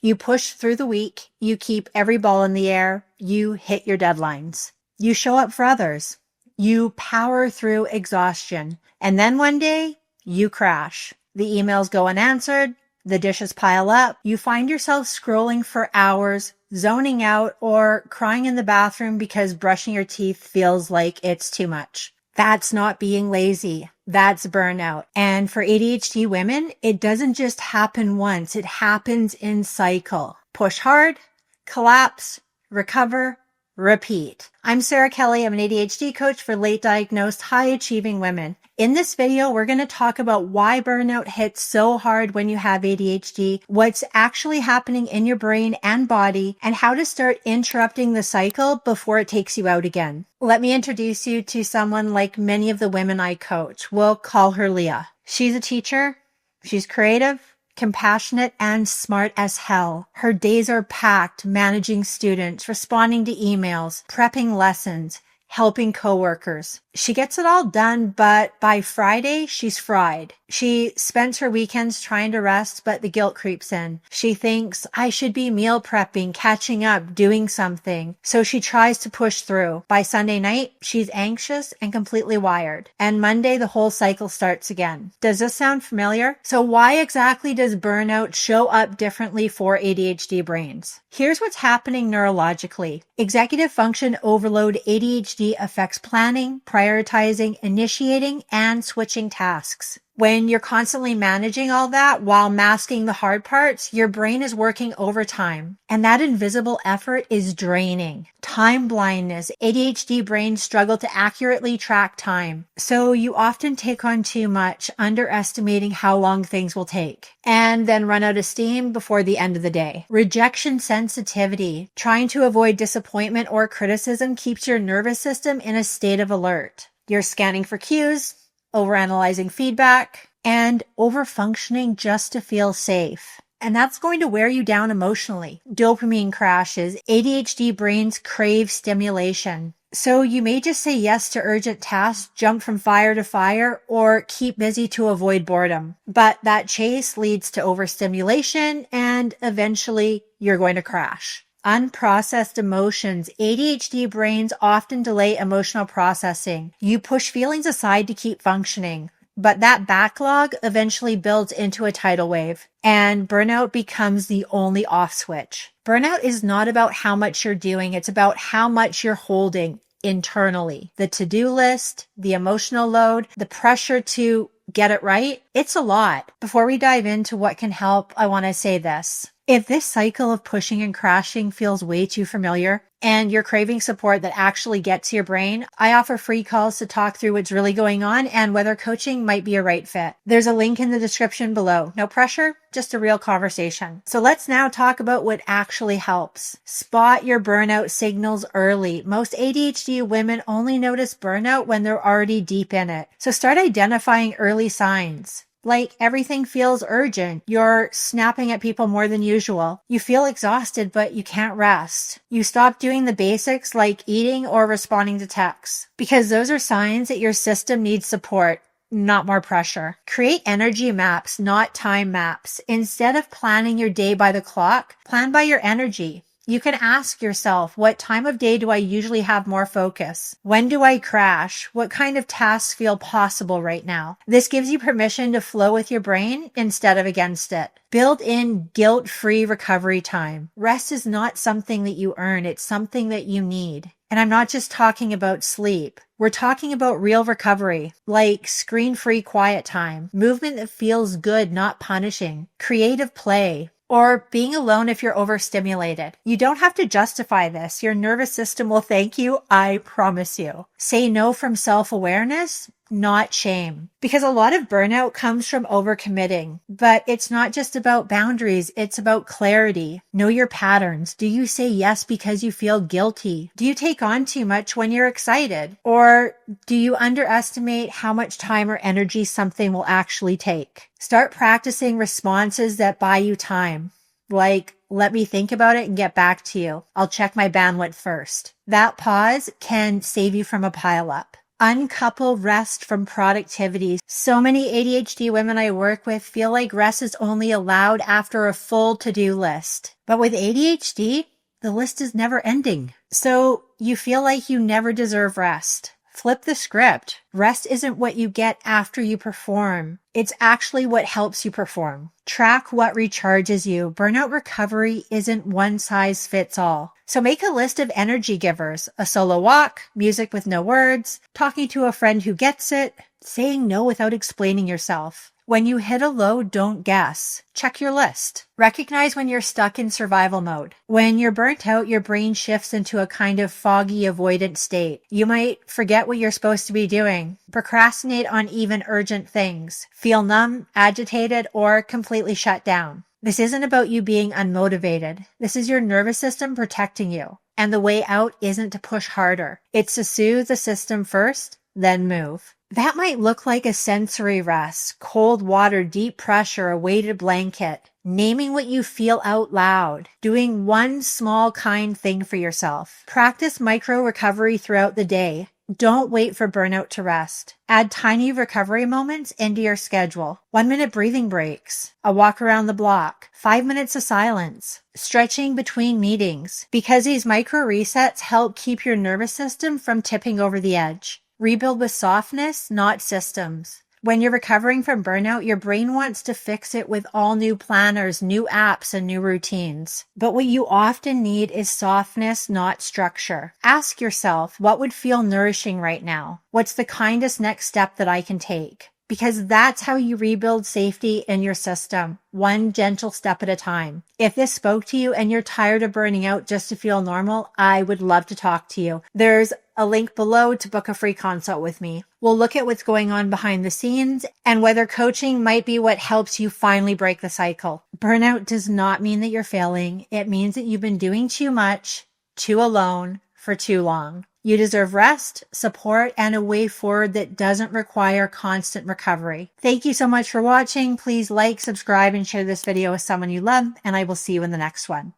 You push through the week, you keep every ball in the air, you hit your deadlines. You show up for others. You power through exhaustion. And then one day, you crash. The emails go unanswered, the dishes pile up, you find yourself scrolling for hours, zoning out, or crying in the bathroom because brushing your teeth feels like it's too much. That's not being lazy. That's burnout. And for ADHD women, it doesn't just happen once. It happens in cycle. Push hard, collapse, recover, repeat. I'm Sara Kelly. I'm an ADHD coach for late diagnosed, high achieving women. In this video, we're going to talk about why burnout hits so hard when you have ADHD, what's actually happening in your brain and body, and how to start interrupting the cycle before it takes you out again. Let me introduce you to someone like many of the women I coach. We'll call her Leah. She's a teacher. She's creative, compassionate, and smart as hell. Her days are packed managing students, responding to emails, prepping lessons, helping coworkers. She gets it all done, but by Friday, she's fried. She spends her weekends trying to rest, but the guilt creeps in. She thinks, I should be meal prepping, catching up, doing something. So she tries to push through. By Sunday night, she's anxious and completely wired. And Monday, the whole cycle starts again. Does this sound familiar? So why exactly does burnout show up differently for ADHD brains? Here's what's happening neurologically. Executive function overload ADHD affects planning, prioritizing, initiating, and switching tasks. When you're constantly managing all that while masking the hard parts, your brain is working overtime. And that invisible effort is draining. Time blindness. ADHD brains struggle to accurately track time. So you often take on too much, underestimating how long things will take. And then run out of steam before the end of the day. Rejection sensitivity. Trying to avoid disappointment or criticism keeps your nervous system in a state of alert. You're scanning for cues, overanalyzing feedback, and overfunctioning just to feel safe. And that's going to wear you down emotionally. Dopamine crashes. ADHD brains crave stimulation. So you may just say yes to urgent tasks, jump from fire to fire, or keep busy to avoid boredom. But that chase leads to overstimulation, and eventually you're going to crash. Unprocessed emotions. ADHD brains often delay emotional processing. You push feelings aside to keep functioning, but that backlog eventually builds into a tidal wave, and burnout becomes the only off switch. Burnout is not about how much you're doing, it's about how much you're holding internally. The to-do list, the emotional load, the pressure to get it right, it's a lot. Before we dive into what can help, I want to say this. If this cycle of pushing and crashing feels way too familiar and you're craving support that actually gets to your brain, I offer free calls to talk through what's really going on and whether coaching might be a right fit. There's a link in the description below. No pressure, just a real conversation. So let's now talk about what actually helps. Spot your burnout signals early. Most ADHD women only notice burnout when they're already deep in it. So start identifying early signs. Like everything feels urgent. You're snapping at people more than usual. You feel exhausted, but you can't rest. You stop doing the basics like eating or responding to texts because those are signs that your system needs support, not more pressure. Create energy maps, not time maps. Instead of planning your day by the clock, plan by your energy. You can ask yourself, what time of day do I usually have more focus? When do I crash? What kind of tasks feel possible right now? This gives you permission to flow with your brain instead of against it. Build in guilt-free recovery time. Rest is not something that you earn. It's something that you need. And I'm not just talking about sleep. We're talking about real recovery, like screen-free quiet time, movement that feels good, not punishing, creative play, or being alone if you're overstimulated. You don't have to justify this. Your nervous system will thank you, I promise you. Say no from self-awareness, not shame. Because a lot of burnout comes from overcommitting. But it's not just about boundaries, it's about clarity. Know your patterns. Do you say yes because you feel guilty? Do you take on too much when you're excited? Or do you underestimate how much time or energy something will actually take? Start practicing responses that buy you time. Like, let me think about it and get back to you. I'll check my bandwidth first. That pause can save you from a pileup. Uncouple rest from productivity. So many ADHD women I work with feel like rest is only allowed after a full to-do list. But with ADHD, the list is never ending. So you feel like you never deserve rest. Flip the script. Rest isn't what you get after you perform. It's actually what helps you perform. Track what recharges you. Burnout recovery isn't one size fits all. So make a list of energy givers: a solo walk, music with no words, talking to a friend who gets it, saying no without explaining yourself. When you hit a low, don't guess. Check your list. Recognize when you're stuck in survival mode. When you're burnt out, your brain shifts into a kind of foggy, avoidant state. You might forget what you're supposed to be doing, procrastinate on even urgent things, feel numb, agitated, or completely shut down. This isn't about you being unmotivated. This is your nervous system protecting you. And the way out isn't to push harder. It's to soothe the system first, then move. That might look like a sensory rest, cold water, deep pressure, a weighted blanket, naming what you feel out loud, doing one small kind thing for yourself. Practice micro recovery throughout the day. Don't wait for burnout to rest. Add tiny recovery moments into your schedule. 1-minute breathing breaks, a walk around the block, 5 minutes of silence, stretching between meetings, because these micro resets help keep your nervous system from tipping over the edge. Rebuild with softness, not systems. When you're recovering from burnout, your brain wants to fix it with all new planners, new apps, and new routines. But what you often need is softness, not structure. Ask yourself, what would feel nourishing right now? What's the kindest next step that I can take? Because that's how you rebuild safety in your system, one gentle step at a time. If this spoke to you and you're tired of burning out just to feel normal, I would love to talk to you. There's a link below to book a free consult with me. We'll look at what's going on behind the scenes and whether coaching might be what helps you finally break the cycle. Burnout does not mean that you're failing. It means that you've been doing too much, too alone, for too long. You deserve rest, support, and a way forward that doesn't require constant recovery. Thank you so much for watching. Please like, subscribe, and share this video with someone you love, and I will see you in the next one.